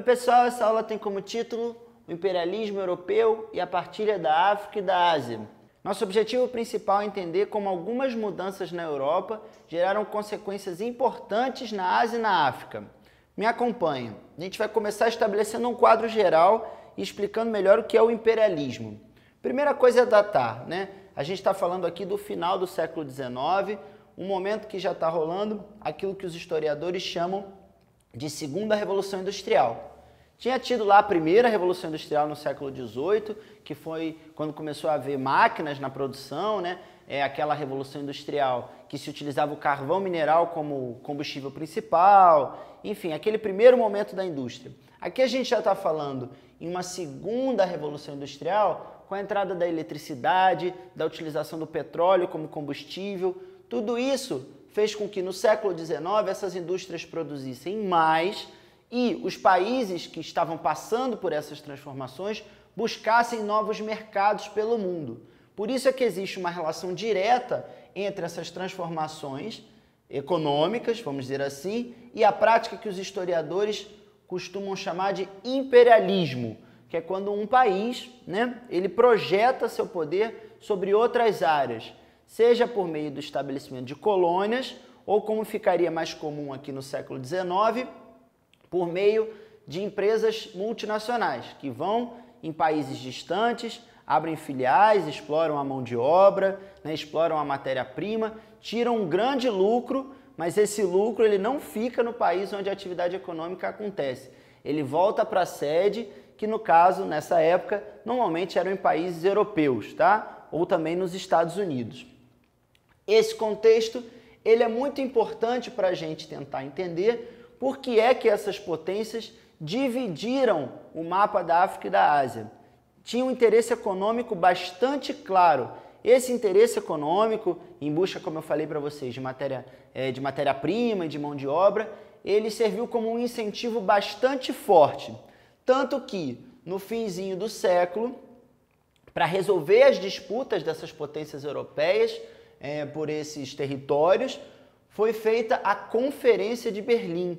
Oi pessoal, essa aula tem como título o imperialismo europeu e a partilha da África e da Ásia. Nosso objetivo principal é entender como algumas mudanças na Europa geraram consequências importantes na Ásia e na África. Me acompanha. A gente vai começar estabelecendo um quadro geral e explicando melhor o que é o imperialismo. Primeira coisa é datar, né? A gente está falando aqui do final do século XIX, um momento que já está rolando aquilo que os historiadores chamam de Segunda Revolução Industrial. Tinha tido lá a primeira Revolução Industrial no século XVIII, que foi quando começou a haver máquinas na produção, né? Aquela Revolução Industrial que se utilizava o carvão mineral como combustível principal, enfim, aquele primeiro momento da indústria. Aqui a gente já está falando em uma segunda Revolução Industrial, com a entrada da eletricidade, da utilização do petróleo como combustível. Tudo isso fez com que no século XIX essas indústrias produzissem mais e os países que estavam passando por essas transformações buscassem novos mercados pelo mundo. Por isso é que existe uma relação direta entre essas transformações econômicas, vamos dizer assim, e a prática que os historiadores costumam chamar de imperialismo, que é quando um país, né, ele projeta seu poder sobre outras áreas, seja por meio do estabelecimento de colônias, ou como ficaria mais comum aqui no século XIX, por meio de empresas multinacionais, que vão em países distantes, abrem filiais, exploram a mão de obra, né, exploram a matéria-prima, tiram um grande lucro, mas esse lucro ele não fica no país onde a atividade econômica acontece. Ele volta para a sede, que no caso, nessa época, normalmente eram em países europeus, tá? Ou também nos Estados Unidos. Esse contexto ele é muito importante para a gente tentar entender por que é que essas potências dividiram o mapa da África e da Ásia. Tinha um interesse econômico bastante claro. Esse interesse econômico, em busca, como eu falei para vocês, de matéria-prima e de mão de obra, ele serviu como um incentivo bastante forte. Tanto que, no finzinho do século, para resolver as disputas dessas potências europeias, por esses territórios, foi feita a Conferência de Berlim.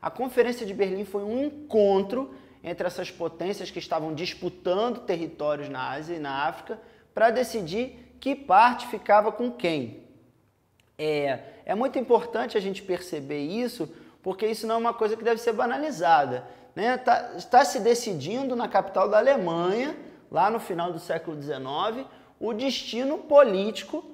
A Conferência de Berlim foi um encontro entre essas potências que estavam disputando territórios na Ásia e na África para decidir que parte ficava com quem. É muito importante a gente perceber isso, porque isso não é uma coisa que deve ser banalizada, né? Está se decidindo na capital da Alemanha, lá no final do século XIX, o destino político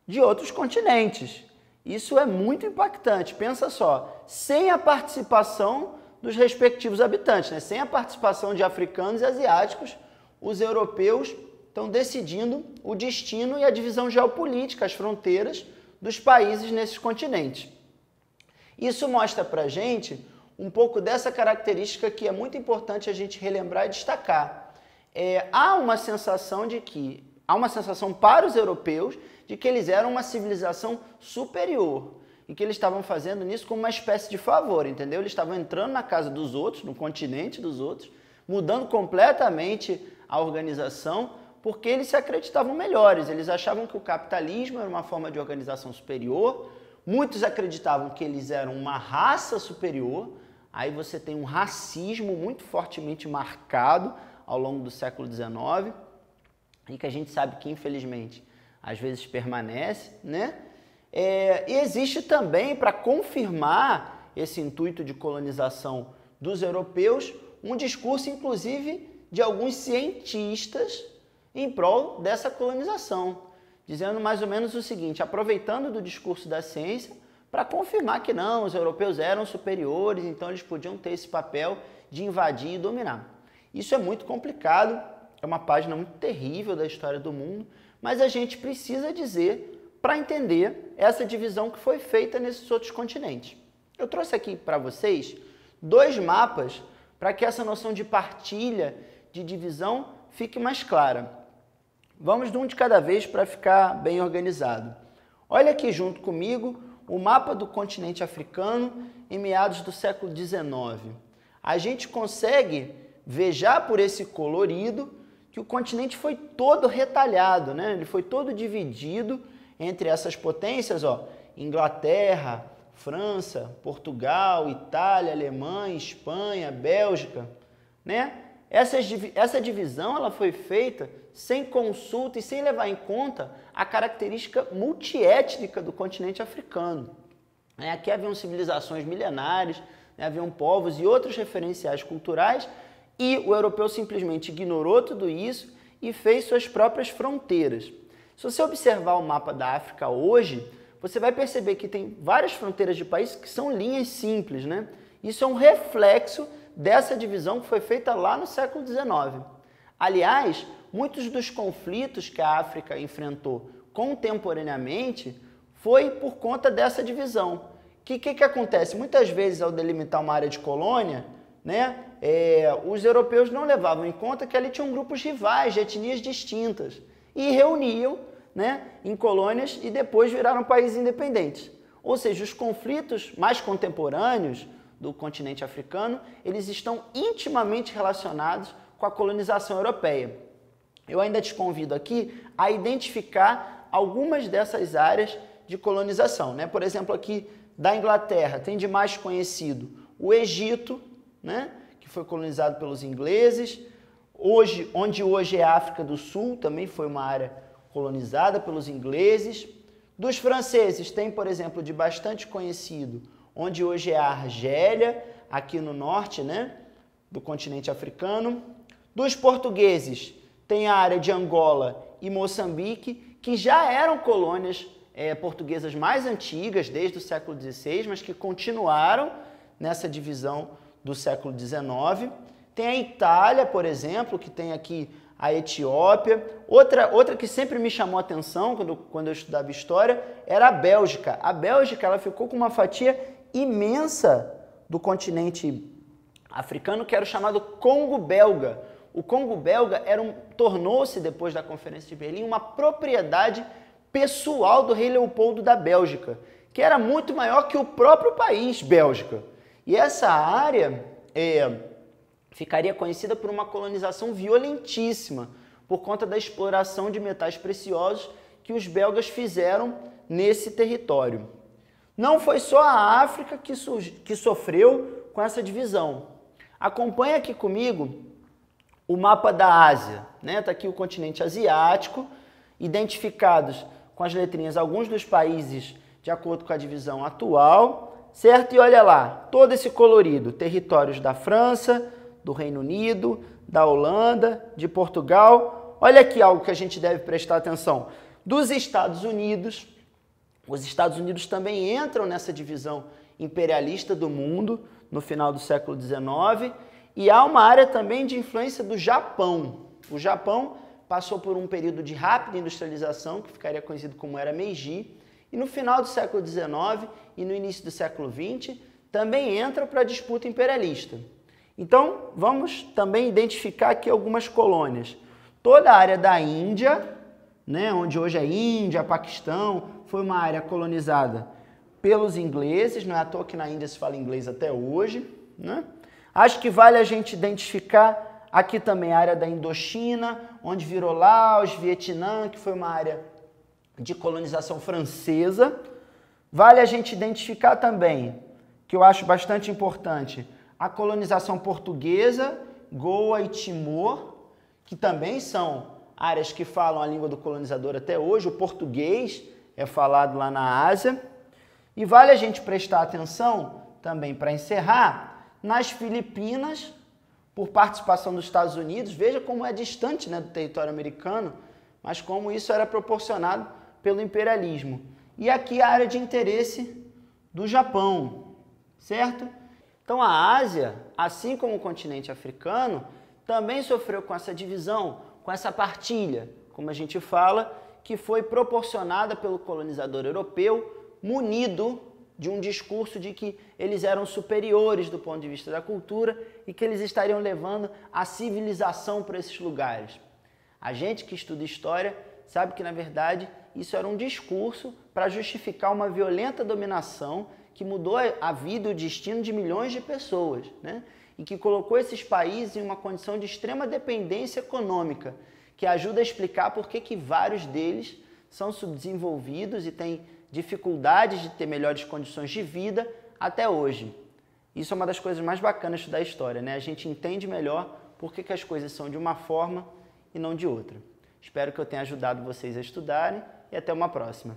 de outros continentes. Isso é muito impactante. Pensa só, sem a participação dos respectivos habitantes, né? Sem a participação de africanos e asiáticos, os europeus estão decidindo o destino e a divisão geopolítica, as fronteiras dos países nesses continentes. Isso mostra para a gente um pouco dessa característica que é muito importante a gente relembrar e destacar. Há uma sensação para os europeus de que eles eram uma civilização superior e que eles estavam fazendo nisso como uma espécie de favor, entendeu? Eles estavam entrando na casa dos outros, no continente dos outros, mudando completamente a organização, porque eles se acreditavam melhores, eles achavam que o capitalismo era uma forma de organização superior, muitos acreditavam que eles eram uma raça superior, aí você tem um racismo muito fortemente marcado ao longo do século XIX, e que a gente sabe que, infelizmente, às vezes permanece, né? E existe também, para confirmar esse intuito de colonização dos europeus, um discurso, inclusive, de alguns cientistas em prol dessa colonização, dizendo mais ou menos o seguinte, aproveitando do discurso da ciência para confirmar que não, os europeus eram superiores, então eles podiam ter esse papel de invadir e dominar. Isso é muito complicado, é uma página muito terrível da história do mundo, mas a gente precisa dizer para entender essa divisão que foi feita nesses outros continentes. Eu trouxe aqui para vocês 2 mapas para que essa noção de partilha, de divisão, fique mais clara. Vamos de um de cada vez para ficar bem organizado. Olha aqui junto comigo o mapa do continente africano em meados do século XIX. A gente consegue ver já por esse colorido que o continente foi todo retalhado, né? Ele foi todo dividido entre essas potências, ó, Inglaterra, França, Portugal, Itália, Alemanha, Espanha, Bélgica, né? Essa divisão ela foi feita sem consulta e sem levar em conta a característica multiétnica do continente africano. Aqui haviam civilizações milenares, haviam povos e outros referenciais culturais, e o europeu simplesmente ignorou tudo isso e fez suas próprias fronteiras. Se você observar o mapa da África hoje, você vai perceber que tem várias fronteiras de países que são linhas simples, né? Isso é um reflexo dessa divisão que foi feita lá no século XIX. Aliás, muitos dos conflitos que a África enfrentou contemporaneamente foi por conta dessa divisão. O que acontece? Muitas vezes, ao delimitar uma área de colônia, né, os europeus não levavam em conta que ali tinham grupos rivais de etnias distintas e reuniam, né, em colônias e depois viraram países independentes. Ou seja, os conflitos mais contemporâneos do continente africano, eles estão intimamente relacionados com a colonização europeia. Eu ainda te convido aqui a identificar algumas dessas áreas de colonização, né? Por exemplo, aqui da Inglaterra tem de mais conhecido o Egito, né, que foi colonizado pelos ingleses, onde hoje é a África do Sul, também foi uma área colonizada pelos ingleses. Dos franceses tem, por exemplo, de bastante conhecido, onde hoje é a Argélia, aqui no norte, né, do continente africano. Dos portugueses tem a área de Angola e Moçambique, que já eram colônias portuguesas mais antigas, desde o século XVI, mas que continuaram nessa divisão do século XIX. Tem a Itália, por exemplo, que tem aqui a Etiópia. Outra que sempre me chamou a atenção quando eu estudava história era a Bélgica. A Bélgica ela ficou com uma fatia imensa do continente africano, que era o chamado Congo belga. O Congo belga tornou-se, depois da Conferência de Berlim, uma propriedade pessoal do rei Leopoldo da Bélgica, que era muito maior que o próprio país, Bélgica. E essa área ficaria conhecida por uma colonização violentíssima, por conta da exploração de metais preciosos que os belgas fizeram nesse território. Não foi só a África que sofreu com essa divisão. Acompanha aqui comigo o mapa da Ásia, né? Está aqui o continente asiático, identificados com as letrinhas alguns dos países de acordo com a divisão atual, certo? E olha lá, todo esse colorido, territórios da França, do Reino Unido, da Holanda, de Portugal. Olha aqui algo que a gente deve prestar atenção. Dos Estados Unidos, os Estados Unidos também entram nessa divisão imperialista do mundo no final do século XIX, e há uma área também de influência do Japão. O Japão passou por um período de rápida industrialização, que ficaria conhecido como Era Meiji, e no final do século XIX e no início do século XX também entra para a disputa imperialista. Então, vamos também identificar aqui algumas colônias. Toda a área da Índia, né, onde hoje é Índia, Paquistão, foi uma área colonizada pelos ingleses, não é à toa que na Índia se fala inglês até hoje, né? Acho que vale a gente identificar aqui também a área da Indochina, onde virou Laos, Vietnã, que foi uma área de colonização francesa. Vale a gente identificar também, que eu acho bastante importante, a colonização portuguesa, Goa e Timor, que também são áreas que falam a língua do colonizador até hoje. O português é falado lá na Ásia. E vale a gente prestar atenção também, para encerrar, nas Filipinas, por participação dos Estados Unidos. Veja como é distante, né, do território americano, mas como isso era proporcionado pelo imperialismo. E aqui a área de interesse do Japão, certo? Então a Ásia, assim como o continente africano, também sofreu com essa divisão, com essa partilha, como a gente fala, que foi proporcionada pelo colonizador europeu, munido de um discurso de que eles eram superiores do ponto de vista da cultura e que eles estariam levando a civilização para esses lugares. A gente que estuda história sabe que, na verdade, isso era um discurso para justificar uma violenta dominação que mudou a vida e o destino de milhões de pessoas, né? E que colocou esses países em uma condição de extrema dependência econômica, que ajuda a explicar por que vários deles são subdesenvolvidos e têm dificuldades de ter melhores condições de vida até hoje. Isso é uma das coisas mais bacanas da história, né? A gente entende melhor por que as coisas são de uma forma e não de outra. Espero que eu tenha ajudado vocês a estudarem e até uma próxima.